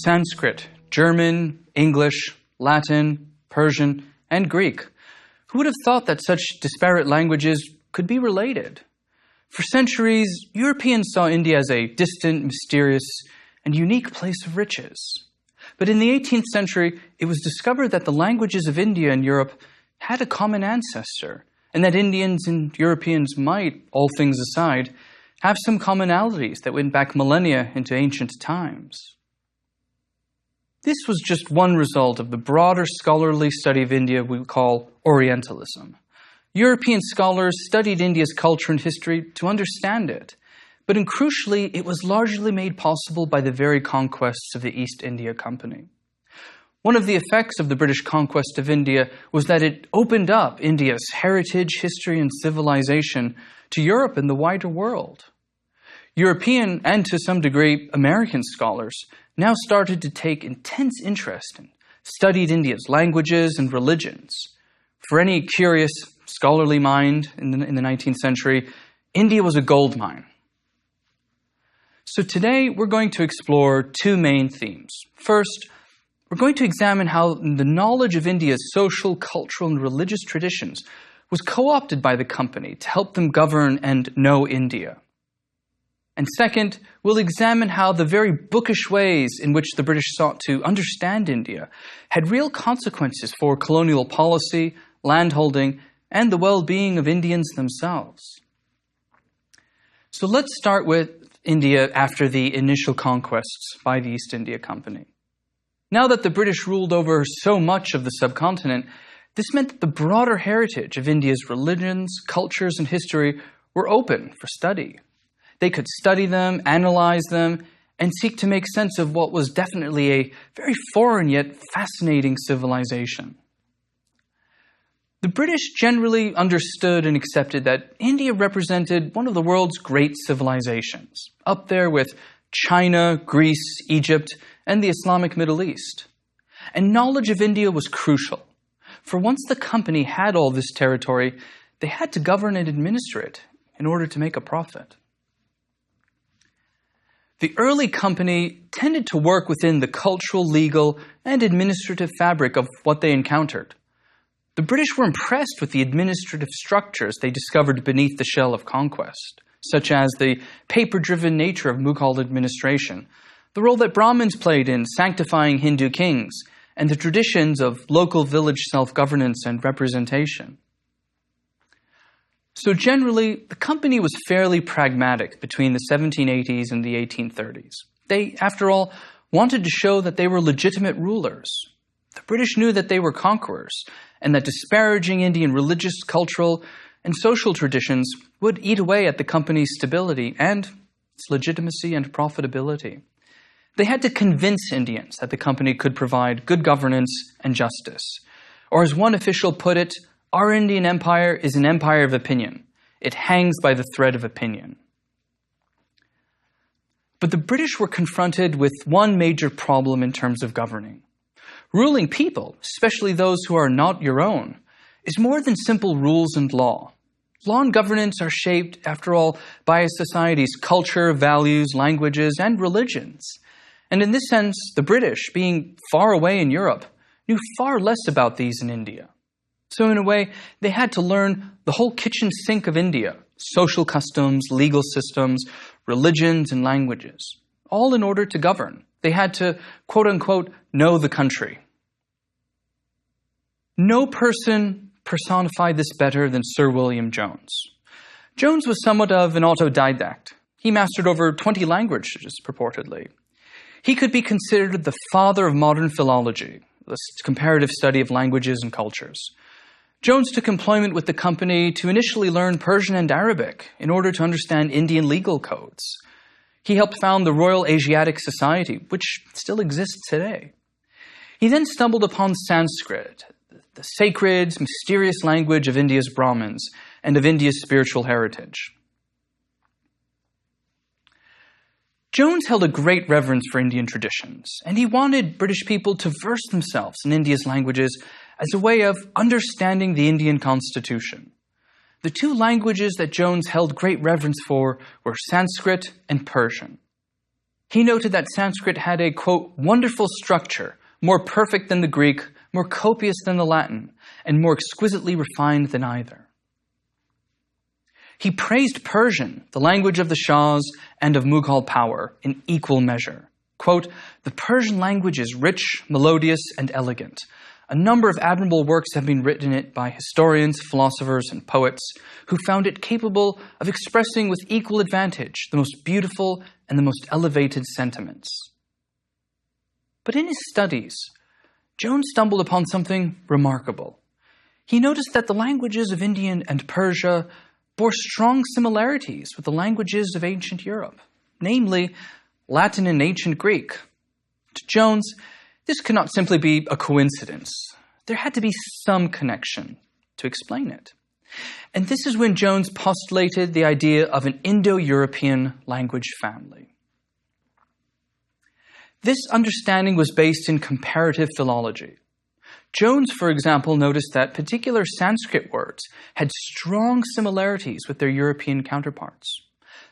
Sanskrit, German, English, Latin, Persian, and Greek. Who would have thought that such disparate languages could be related? For centuries, Europeans saw India as a distant, mysterious, and unique place of riches. But in the 18th century, it was discovered that the languages of India and Europe had a common ancestor, and that Indians and Europeans might, all things aside, have some commonalities that went back millennia into ancient times. This was just one result of the broader scholarly study of India we call Orientalism. European scholars studied India's culture and history to understand it, but crucially, it was largely made possible by the very conquests of the East India Company. One of the effects of the British conquest of India was that it opened up India's heritage, history, and civilization to Europe and the wider world. European, and to some degree, American scholars now started to take intense interest and studied India's languages and religions. For any curious, scholarly mind in the 19th century, India was a gold mine. So today, we're going to explore two main themes. First, we're going to examine how the knowledge of India's social, cultural, and religious traditions was co-opted by the company to help them govern and know India. And second, we'll examine how the very bookish ways in which the British sought to understand India had real consequences for colonial policy, landholding, and the well-being of Indians themselves. So let's start with India after the initial conquests by the East India Company. Now that the British ruled over so much of the subcontinent, this meant that the broader heritage of India's religions, cultures, and history were open for study. They could study them, analyze them, and seek to make sense of what was definitely a very foreign yet fascinating civilization. The British generally understood and accepted that India represented one of the world's great civilizations, up there with China, Greece, Egypt, and the Islamic Middle East. And knowledge of India was crucial, for once the company had all this territory, they had to govern and administer it in order to make a profit. The early company tended to work within the cultural, legal, and administrative fabric of what they encountered. The British were impressed with the administrative structures they discovered beneath the shell of conquest, such as the paper-driven nature of Mughal administration, the role that Brahmins played in sanctifying Hindu kings, and the traditions of local village self-governance and representation. So generally, the company was fairly pragmatic between the 1780s and the 1830s. They, after all, wanted to show that they were legitimate rulers. The British knew that they were conquerors, and that disparaging Indian religious, cultural, and social traditions would eat away at the company's stability and its legitimacy and profitability. They had to convince Indians that the company could provide good governance and justice. Or as one official put it, our Indian empire is an empire of opinion. It hangs by the thread of opinion. But the British were confronted with one major problem in terms of governing. Ruling people, especially those who are not your own, is more than simple rules and law. Law and governance are shaped, after all, by a society's culture, values, languages, and religions. And in this sense, the British, being far away in Europe, knew far less about these in India. So in a way, they had to learn the whole kitchen sink of India, social customs, legal systems, religions, and languages, all in order to govern. They had to, quote-unquote, know the country. No person personified this better than Sir William Jones. Jones was somewhat of an autodidact. He mastered over 20 languages, purportedly. He could be considered the father of modern philology, the comparative study of languages and cultures. Jones took employment with the company to initially learn Persian and Arabic in order to understand Indian legal codes. He helped found the Royal Asiatic Society, which still exists today. He then stumbled upon Sanskrit, the sacred, mysterious language of India's Brahmins and of India's spiritual heritage. Jones held a great reverence for Indian traditions, and he wanted British people to verse themselves in India's languages as a way of understanding the Indian constitution. The two languages that Jones held great reverence for were Sanskrit and Persian. He noted that Sanskrit had a, quote, wonderful structure, more perfect than the Greek, more copious than the Latin, and more exquisitely refined than either. He praised Persian, the language of the Shahs and of Mughal power, in equal measure. Quote, the Persian language is rich, melodious, and elegant. A number of admirable works have been written in it by historians, philosophers, and poets who found it capable of expressing with equal advantage the most beautiful and the most elevated sentiments. But in his studies, Jones stumbled upon something remarkable. He noticed that the languages of India and Persia bore strong similarities with the languages of ancient Europe, namely Latin and ancient Greek. To Jones, this could not simply be a coincidence. There had to be some connection to explain it. And this is when Jones postulated the idea of an Indo-European language family. This understanding was based in comparative philology. Jones, for example, noticed that particular Sanskrit words had strong similarities with their European counterparts.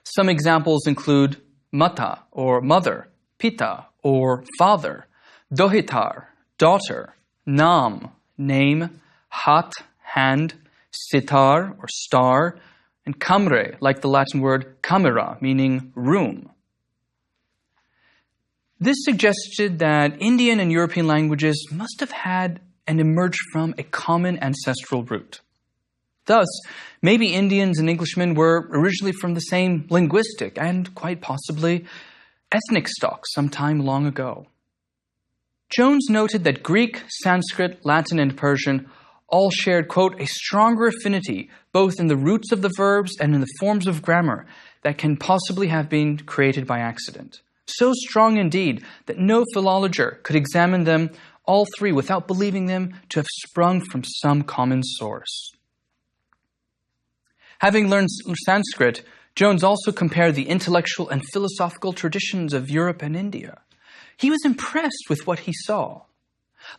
Some examples include mata, or mother, pita, or father, dohitar, daughter, nam, name, hat, hand, sitar, or star, and kamre, like the Latin word camera, meaning room. This suggested that Indian and European languages must have had and emerged from a common ancestral root. Thus, maybe Indians and Englishmen were originally from the same linguistic and, quite possibly, ethnic stock sometime long ago. Jones noted that Greek, Sanskrit, Latin, and Persian all shared, quote, a stronger affinity both in the roots of the verbs and in the forms of grammar that can possibly have been created by accident. So strong indeed that no philologer could examine them all three without believing them to have sprung from some common source. Having learned Sanskrit, Jones also compared the intellectual and philosophical traditions of Europe and India. He was impressed with what he saw.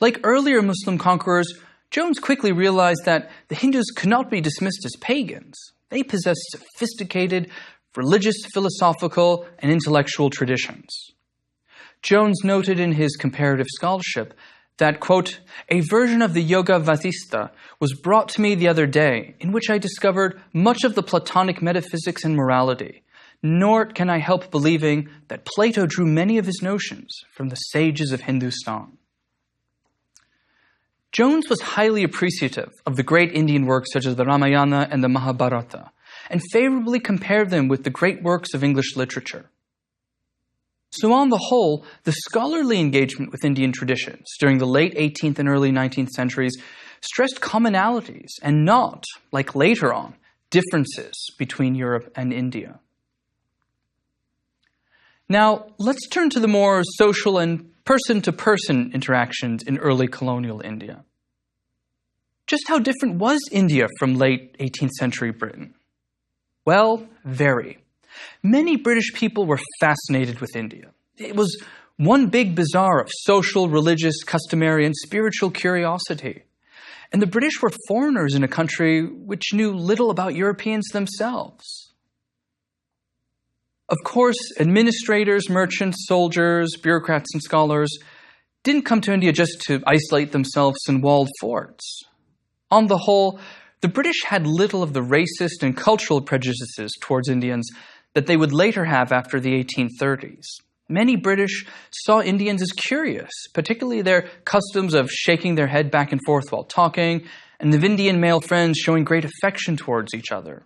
Like earlier Muslim conquerors, Jones quickly realized that the Hindus could not be dismissed as pagans. They possessed sophisticated, religious, philosophical, and intellectual traditions. Jones noted in his comparative scholarship that, quote, a version of the Yoga Vasista was brought to me the other day, in which I discovered much of the Platonic metaphysics and morality, nor can I help believing that Plato drew many of his notions from the sages of Hindustan. Jones was highly appreciative of the great Indian works such as the Ramayana and the Mahabharata, and favorably compared them with the great works of English literature. So on the whole, the scholarly engagement with Indian traditions during the late 18th and early 19th centuries stressed commonalities and not, like later on, differences between Europe and India. Now, let's turn to the more social and person-to-person interactions in early colonial India. Just how different was India from late 18th century Britain? Well, very. Many British people were fascinated with India. It was one big bazaar of social, religious, customary, and spiritual curiosity. And the British were foreigners in a country which knew little about Europeans themselves. Of course, administrators, merchants, soldiers, bureaucrats, and scholars didn't come to India just to isolate themselves in walled forts. On the whole, the British had little of the racist and cultural prejudices towards Indians that they would later have after the 1830s. Many British saw Indians as curious, particularly their customs of shaking their head back and forth while talking, and of Indian male friends showing great affection towards each other.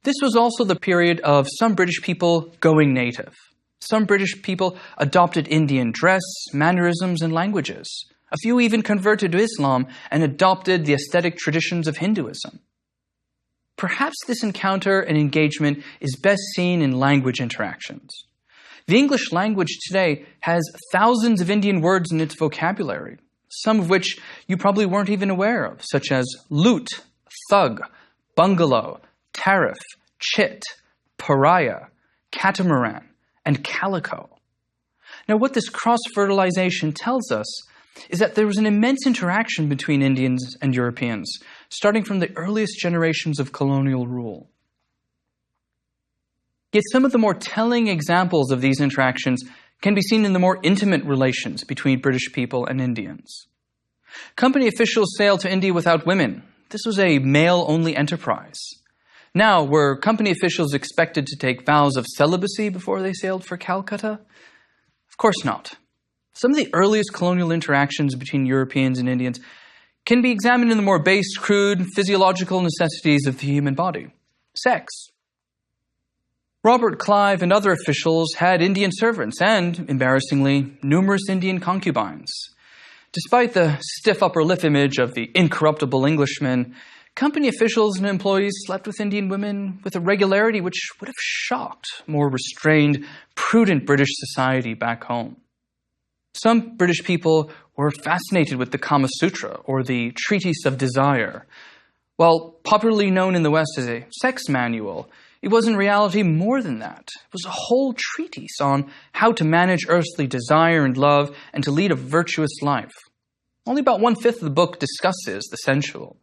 This was also the period of some British people going native. Some British people adopted Indian dress, mannerisms, and languages. A few even converted to Islam and adopted the aesthetic traditions of Hinduism. Perhaps this encounter and engagement is best seen in language interactions. The English language today has thousands of Indian words in its vocabulary, some of which you probably weren't even aware of, such as loot, thug, bungalow, tariff, chit, pariah, catamaran, and calico. Now, what this cross-fertilization tells us is that there was an immense interaction between Indians and Europeans, starting from the earliest generations of colonial rule. Yet some of the more telling examples of these interactions can be seen in the more intimate relations between British people and Indians. Company officials sailed to India without women. This was a male-only enterprise. Now, were company officials expected to take vows of celibacy before they sailed for Calcutta? Of course not. Some of the earliest colonial interactions between Europeans and Indians can be examined in the more base, crude, physiological necessities of the human body. Sex. Robert Clive and other officials had Indian servants and, embarrassingly, numerous Indian concubines. Despite the stiff upper lip image of the incorruptible Englishman, company officials and employees slept with Indian women with a regularity which would have shocked more restrained, prudent British society back home. Some British people were fascinated with the Kama Sutra, or the Treatise of Desire. While popularly known in the West as a sex manual, it was in reality more than that. It was a whole treatise on how to manage earthly desire and love and to lead a virtuous life. Only about 1/5 of the book discusses the sensual.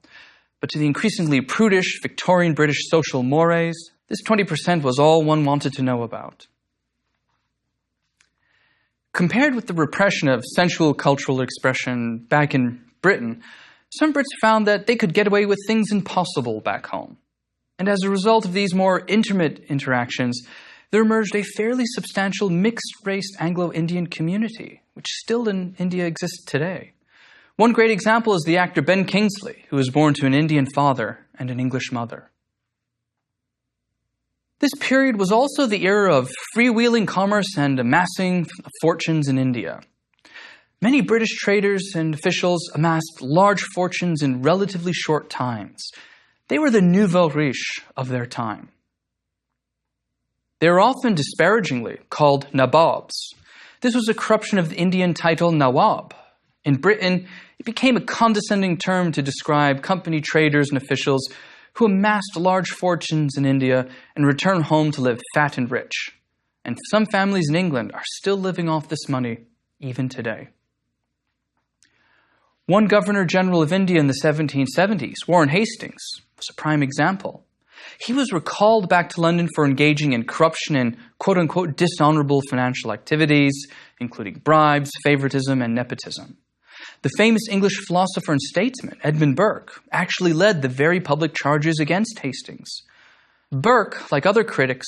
But to the increasingly prudish Victorian British social mores, this 20% was all one wanted to know about. Compared with the repression of sensual cultural expression back in Britain, some Brits found that they could get away with things impossible back home. And as a result of these more intimate interactions, there emerged a fairly substantial mixed-race Anglo-Indian community, which still in India exists today. One great example is the actor Ben Kingsley, who was born to an Indian father and an English mother. This period was also the era of freewheeling commerce and amassing fortunes in India. Many British traders and officials amassed large fortunes in relatively short times. They were the nouveau riche of their time. They were often disparagingly called nabobs. This was a corruption of the Indian title nawab. In Britain, it became a condescending term to describe company traders and officials who amassed large fortunes in India and returned home to live fat and rich. And some families in England are still living off this money even today. One Governor-General of India in the 1770s, Warren Hastings, was a prime example. He was recalled back to London for engaging in corruption and quote-unquote dishonorable financial activities, including bribes, favoritism, and nepotism. The famous English philosopher and statesman, Edmund Burke, actually led the very public charges against Hastings. Burke, like other critics,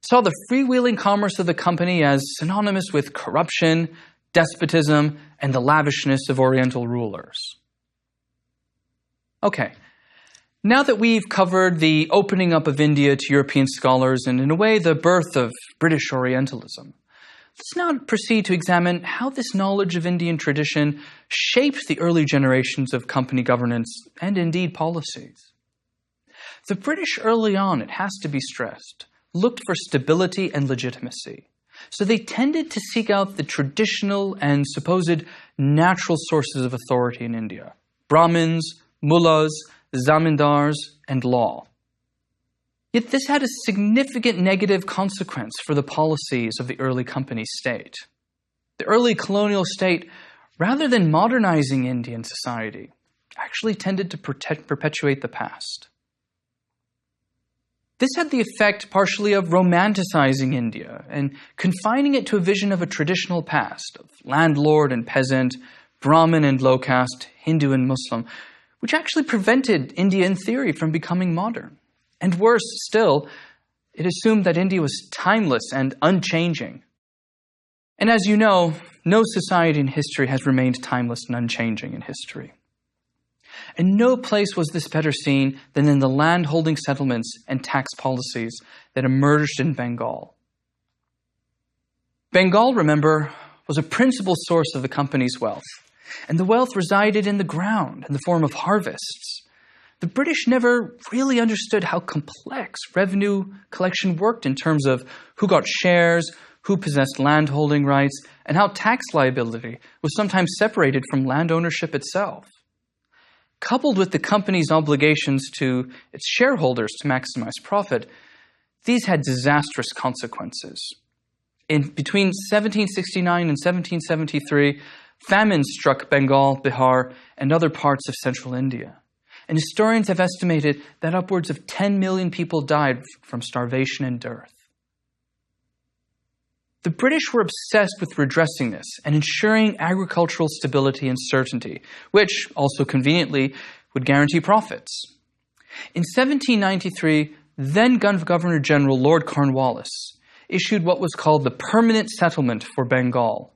saw the freewheeling commerce of the company as synonymous with corruption, despotism, and the lavishness of Oriental rulers. Okay, now that we've covered the opening up of India to European scholars and, in a way, the birth of British Orientalism, let's now proceed to examine how this knowledge of Indian tradition shaped the early generations of company governance and, indeed, policies. The British early on, it has to be stressed, looked for stability and legitimacy. So they tended to seek out the traditional and supposed natural sources of authority in India: Brahmins, mullahs, zamindars, and law. Yet this had a significant negative consequence for the policies of the early company state. The early colonial state, rather than modernizing Indian society, actually tended to perpetuate the past. This had the effect partially of romanticizing India and confining it to a vision of a traditional past of landlord and peasant, Brahmin and low caste, Hindu and Muslim, which actually prevented India in theory from becoming modern. And worse still, it assumed that India was timeless and unchanging. And as you know, no society in history has remained timeless and unchanging in history. And no place was this better seen than in the land-holding settlements and tax policies that emerged in Bengal. Bengal, remember, was a principal source of the company's wealth, and the wealth resided in the ground in the form of harvests. The British never really understood how complex revenue collection worked in terms of who got shares, who possessed landholding rights, and how tax liability was sometimes separated from land ownership itself. Coupled with the company's obligations to its shareholders to maximize profit, these had disastrous consequences. Between 1769 and 1773, famine struck Bengal, Bihar, and other parts of central India. And historians have estimated that upwards of 10 million people died from starvation and dearth. The British were obsessed with redressing this and ensuring agricultural stability and certainty, which, also conveniently, would guarantee profits. In 1793, then Governor-General Lord Cornwallis issued what was called the Permanent Settlement for Bengal.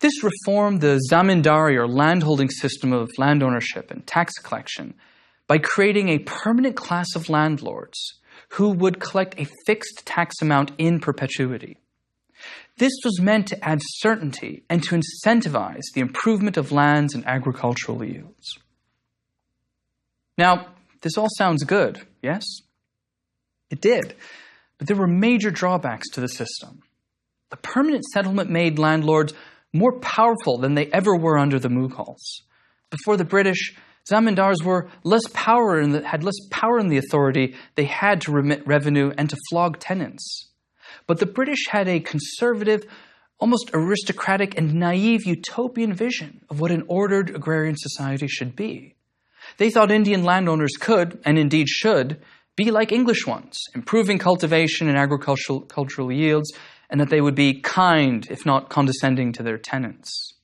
This reformed the zamindari or landholding system of land ownership and tax collection by creating a permanent class of landlords who would collect a fixed tax amount in perpetuity. This was meant to add certainty and to incentivize the improvement of lands and agricultural yields. Now, this all sounds good, yes? It did, but there were major drawbacks to the system. The permanent settlement made landlords more powerful than they ever were under the Mughals. Before the British, zamindars were had less power in the authority they had to remit revenue and to flog tenants. But the British had a conservative, almost aristocratic and naive utopian vision of what an ordered agrarian society should be. They thought Indian landowners could, and indeed should, be like English ones, improving cultivation and agricultural yields, and that they would be kind, if not condescending, to their tenants.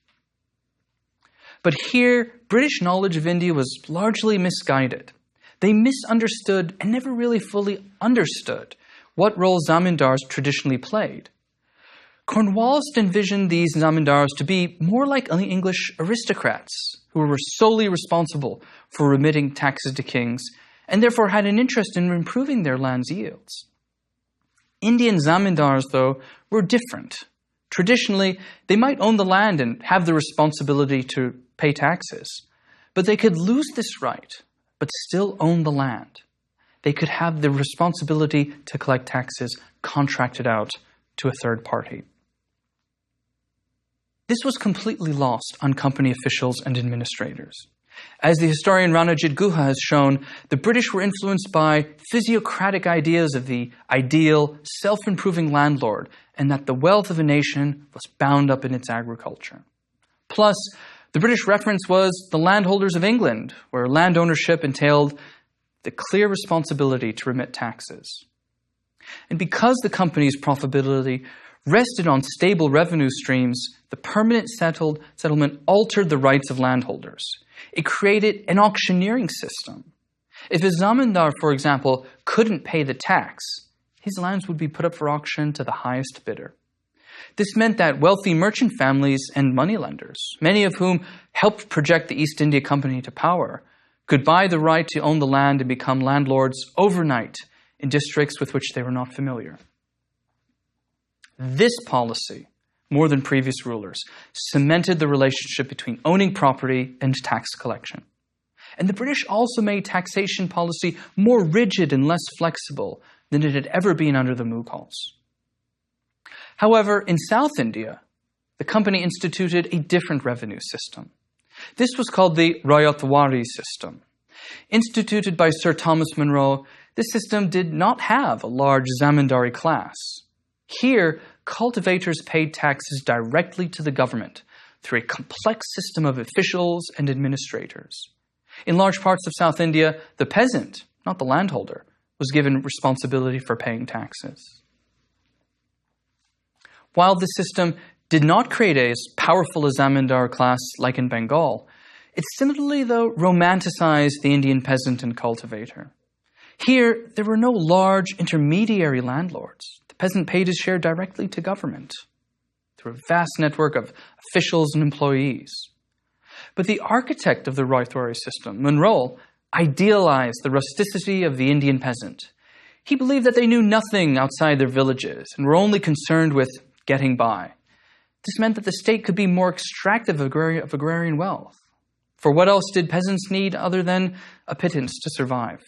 But here, British knowledge of India was largely misguided. They misunderstood and never really fully understood what role zamindars traditionally played. Cornwallis envisioned these zamindars to be more like English aristocrats who were solely responsible for remitting taxes to kings and therefore had an interest in improving their land's yields. Indian zamindars, though, were different. Traditionally, they might own the land and have the responsibility to pay taxes, but they could lose this right, but still own the land. They could have the responsibility to collect taxes contracted out to a third party. This was completely lost on company officials and administrators. As the historian Ranajit Guha has shown, the British were influenced by physiocratic ideas of the ideal, self-improving landlord, and that the wealth of a nation was bound up in its agriculture. Plus, the British reference was the landholders of England, where land ownership entailed the clear responsibility to remit taxes. And because the company's profitability rested on stable revenue streams, the permanent settlement altered the rights of landholders. It created an auctioneering system. If a zamindar, for example, couldn't pay the tax, his lands would be put up for auction to the highest bidder. This meant that wealthy merchant families and moneylenders, many of whom helped project the East India Company to power, could buy the right to own the land and become landlords overnight in districts with which they were not familiar. This policy, more than previous rulers, cemented the relationship between owning property and tax collection. And the British also made taxation policy more rigid and less flexible than it had ever been under the Mughals. However, in South India, the company instituted a different revenue system. This was called the Rayatwari system. Instituted by Sir Thomas Munro, this system did not have a large zamindari class. Here, cultivators paid taxes directly to the government through a complex system of officials and administrators. In large parts of South India, the peasant, not the landholder, was given responsibility for paying taxes. While the system did not create as powerful a zamindar class like in Bengal, it similarly, though, romanticized the Indian peasant and cultivator. Here, there were no large intermediary landlords. The peasant paid his share directly to government through a vast network of officials and employees. But the architect of the Rayatwari system, Munro, idealized the rusticity of the Indian peasant. He believed that they knew nothing outside their villages and were only concerned with getting by. This meant that the state could be more extractive of agrarian wealth. For what else did peasants need other than a pittance to survive?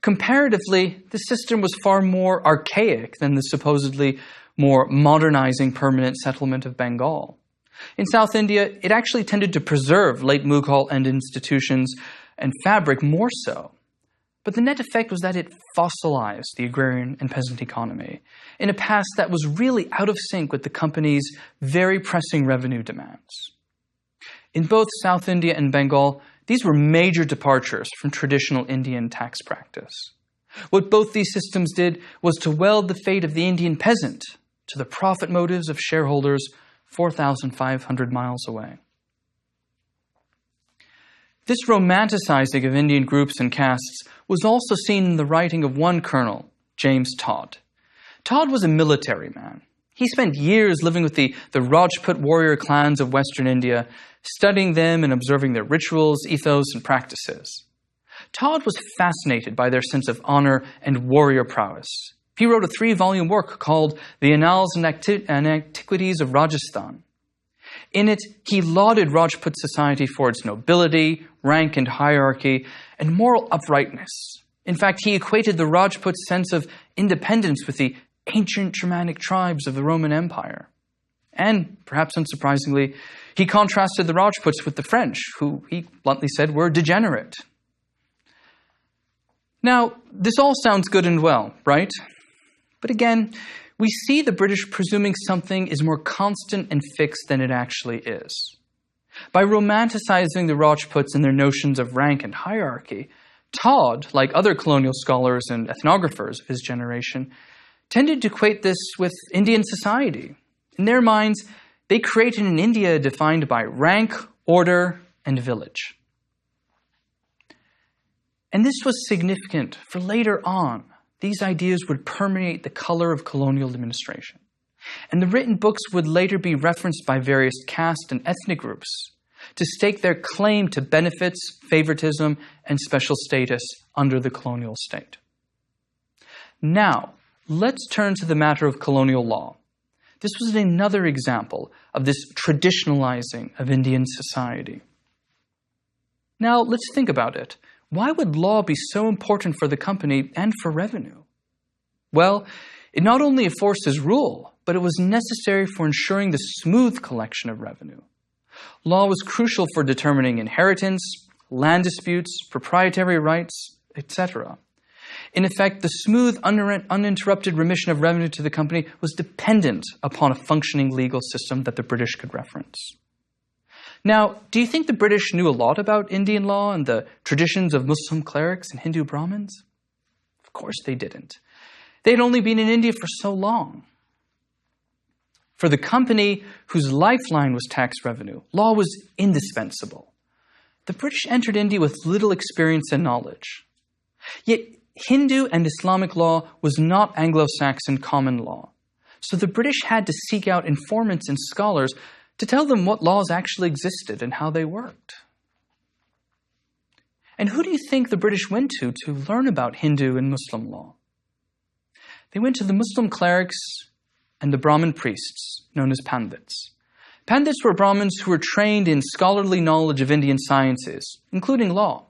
Comparatively, the system was far more archaic than the supposedly more modernizing permanent settlement of Bengal. In South India, it actually tended to preserve late Mughal and institutions and fabric more so. But the net effect was that it fossilized the agrarian and peasant economy in a past that was really out of sync with the company's very pressing revenue demands. In both South India and Bengal, these were major departures from traditional Indian tax practice. What both these systems did was to weld the fate of the Indian peasant to the profit motives of shareholders 4,500 miles away. This romanticizing of Indian groups and castes was also seen in the writing of one colonel, James Todd. Todd was a military man. He spent years living with the Rajput warrior clans of Western India, studying them and observing their rituals, ethos, and practices. Todd was fascinated by their sense of honor and warrior prowess. He wrote a 3-volume work called The Annals and Antiquities of Rajasthan. In it, he lauded Rajput society for its nobility, rank and hierarchy, and moral uprightness. In fact, he equated the Rajput sense of independence with the ancient Germanic tribes of the Roman Empire. And, perhaps unsurprisingly, he contrasted the Rajputs with the French, who he bluntly said were degenerate. Now, this all sounds good and well, right? But again, we see the British presuming something is more constant and fixed than it actually is. By romanticizing the Rajputs and their notions of rank and hierarchy, Todd, like other colonial scholars and ethnographers of his generation, tended to equate this with Indian society. In their minds, they created an India defined by rank, order, and village. And this was significant, for later on, these ideas would permeate the color of colonial administration. And the written books would later be referenced by various caste and ethnic groups to stake their claim to benefits, favoritism, and special status under the colonial state. Now, let's turn to the matter of colonial law. This was another example of this traditionalizing of Indian society. Now, let's think about it. Why would law be so important for the company and for revenue? Well, it not only enforces rule, but it was necessary for ensuring the smooth collection of revenue. Law was crucial for determining inheritance, land disputes, proprietary rights, etc. In effect, the smooth, uninterrupted remission of revenue to the company was dependent upon a functioning legal system that the British could reference. Now, do you think the British knew a lot about Indian law and the traditions of Muslim clerics and Hindu Brahmins? Of course they didn't. They had only been in India for so long. For the company whose lifeline was tax revenue, law was indispensable. The British entered India with little experience and knowledge. Yet Hindu and Islamic law was not Anglo-Saxon common law. So the British had to seek out informants and scholars to tell them what laws actually existed and how they worked. And who do you think the British went to learn about Hindu and Muslim law? They went to the Muslim clerics and the Brahmin priests, known as Pandits. Pandits were Brahmins who were trained in scholarly knowledge of Indian sciences, including law.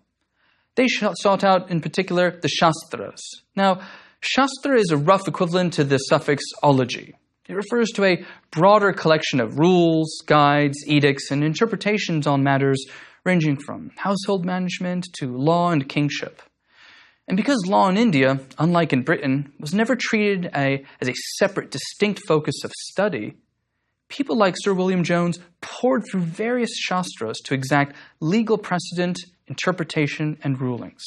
They sought out, in particular, the Shastras. Now, Shastra is a rough equivalent to the suffix ology. It refers to a broader collection of rules, guides, edicts, and interpretations on matters ranging from household management to law and kingship. And because law in India, unlike in Britain, was never treated as a separate, distinct focus of study, people like Sir William Jones poured through various Shastras to exact legal precedent, interpretation, and rulings.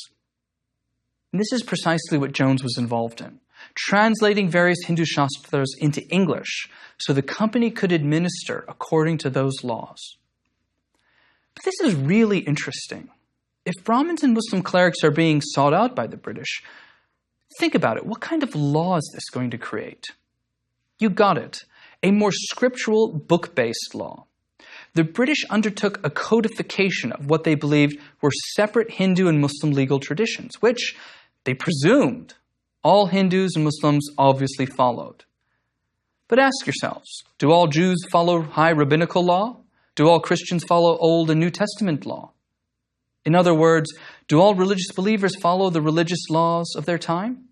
And this is precisely what Jones was involved in, translating various Hindu Shastras into English so the company could administer according to those laws. But this is really interesting. If Brahmins and Muslim clerics are being sought out by the British, think about it. What kind of law is this going to create? You got it. A more scriptural, book-based law. The British undertook a codification of what they believed were separate Hindu and Muslim legal traditions, which they presumed all Hindus and Muslims obviously followed. But ask yourselves, do all Jews follow high rabbinical law? Do all Christians follow Old and New Testament law? In other words, do all religious believers follow the religious laws of their time?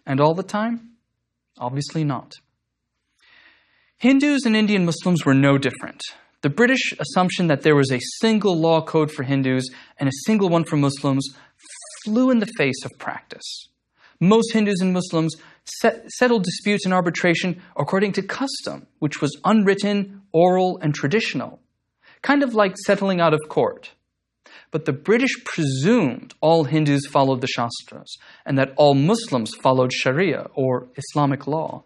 And all the time? Obviously not. Hindus and Indian Muslims were no different. The British assumption that there was a single law code for Hindus and a single one for Muslims flew in the face of practice. Most Hindus and Muslims settled disputes in arbitration according to custom, which was unwritten, oral, and traditional, kind of like settling out of court. but the British presumed all Hindus followed the Shastras and that all Muslims followed Sharia, or Islamic law.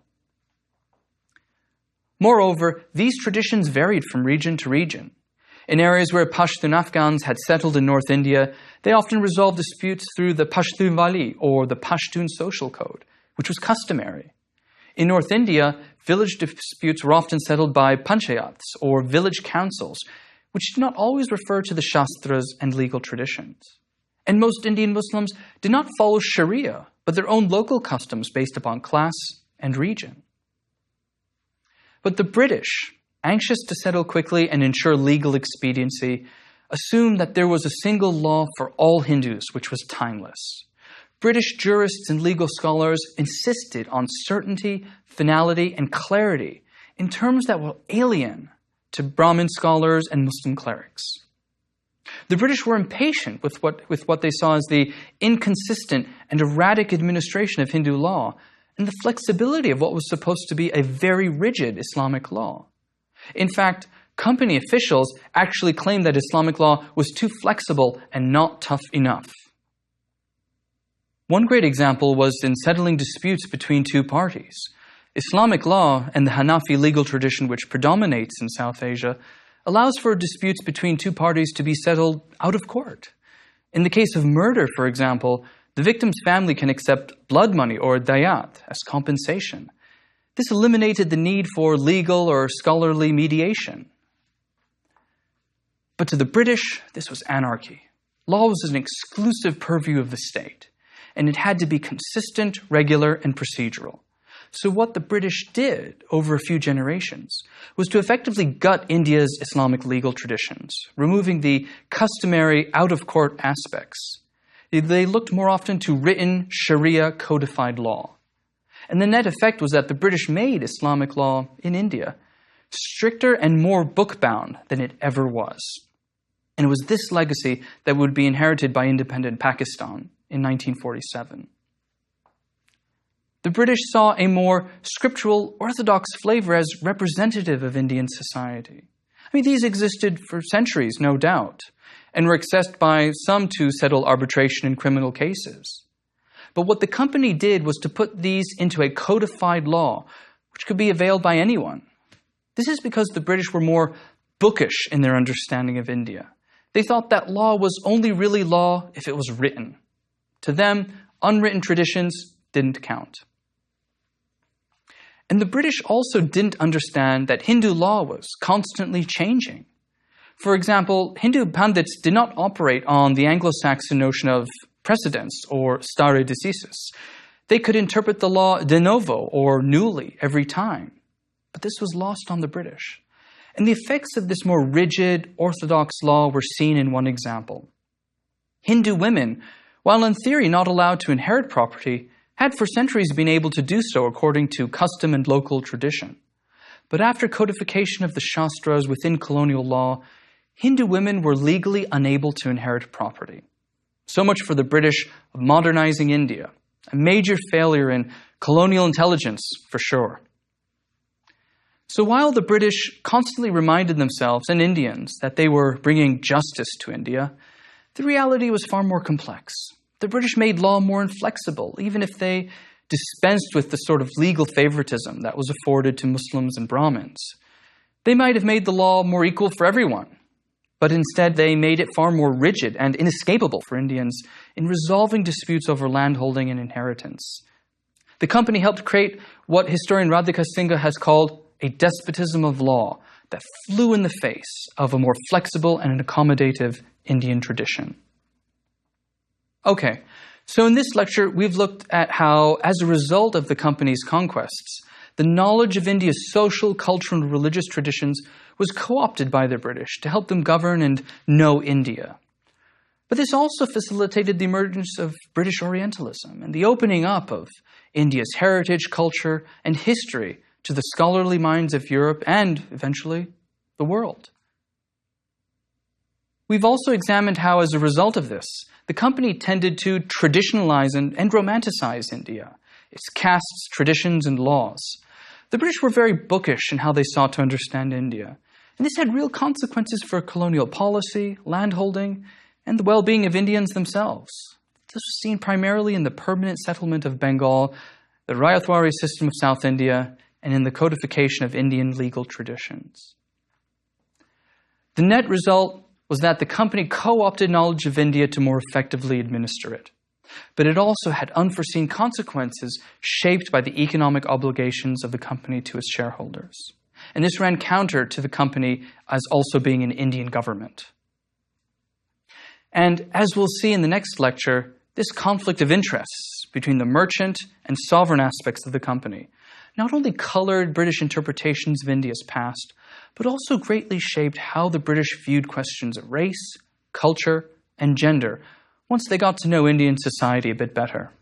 Moreover, these traditions varied from region to region. In areas where Pashtun Afghans had settled in North India, they often resolved disputes through the Pashtunwali, or the Pashtun social code, which was customary. In North India, village disputes were often settled by panchayats, or village councils, which did not always refer to the Shastras and legal traditions. And most Indian Muslims did not follow Sharia, but their own local customs based upon class and region. But the British, anxious to settle quickly and ensure legal expediency, assumed that there was a single law for all Hindus, which was timeless. British jurists and legal scholars insisted on certainty, finality, and clarity in terms that were alien to Brahmin scholars and Muslim clerics. The British were impatient with what they saw as the inconsistent and erratic administration of Hindu law and the flexibility of what was supposed to be a very rigid Islamic law. In fact, company officials actually claimed that Islamic law was too flexible and not tough enough. One great example was in settling disputes between two parties. Islamic law and the Hanafi legal tradition, which predominates in South Asia, allows for disputes between two parties to be settled out of court. In the case of murder, for example, the victim's family can accept blood money, or dayat, as compensation. This eliminated the need for legal or scholarly mediation. But to the British, this was anarchy. Law was an exclusive purview of the state, and it had to be consistent, regular, and procedural. So what the British did over a few generations was to effectively gut India's Islamic legal traditions, removing the customary out-of-court aspects. They looked more often to written Sharia codified law. And the net effect was that the British made Islamic law in India stricter and more book-bound than it ever was. And it was this legacy that would be inherited by independent Pakistan in 1947. The British saw a more scriptural, orthodox flavor as representative of Indian society. I mean, these existed for centuries, no doubt, and were accessed by some to settle arbitration in criminal cases. But what the company did was to put these into a codified law, which could be availed by anyone. This is because the British were more bookish in their understanding of India. They thought that law was only really law if it was written. To them, unwritten traditions didn't count. And the British also didn't understand that Hindu law was constantly changing. For example, Hindu pandits did not operate on the Anglo-Saxon notion of precedence or stare decisis. They could interpret the law de novo or newly every time. But this was lost on the British. And the effects of this more rigid, orthodox law were seen in one example. Hindu women, while in theory not allowed to inherit property, had for centuries been able to do so according to custom and local tradition. But after codification of the Shastras within colonial law, Hindu women were legally unable to inherit property. So much for the British of modernizing India, a major failure in colonial intelligence for sure. So while the British constantly reminded themselves and Indians that they were bringing justice to India, the reality was far more complex. The British made law more inflexible, even if they dispensed with the sort of legal favoritism that was afforded to Muslims and Brahmins. They might have made the law more equal for everyone, but instead they made it far more rigid and inescapable for Indians in resolving disputes over landholding and inheritance. The company helped create what historian Radhika Singha has called a despotism of law that flew in the face of a more flexible and an accommodative Indian tradition. Okay, so in this lecture, we've looked at how, as a result of the company's conquests, the knowledge of India's social, cultural, and religious traditions was co-opted by the British to help them govern and know India. But this also facilitated the emergence of British Orientalism and the opening up of India's heritage, culture, and history to the scholarly minds of Europe and, eventually, the world. We've also examined how, as a result of this, the company tended to traditionalize and romanticize India, its castes, traditions, and laws. The British were very bookish in how they sought to understand India, and this had real consequences for colonial policy, landholding, and the well-being of Indians themselves. This was seen primarily in the permanent settlement of Bengal, the Rayatwari system of South India, and in the codification of Indian legal traditions. The net result was that the company co-opted knowledge of India to more effectively administer it. But it also had unforeseen consequences shaped by the economic obligations of the company to its shareholders. And this ran counter to the company as also being an Indian government. And as we'll see in the next lecture, this conflict of interests between the merchant and sovereign aspects of the company not only colored British interpretations of India's past, but also greatly shaped how the British viewed questions of race, culture, and gender once they got to know Indian society a bit better.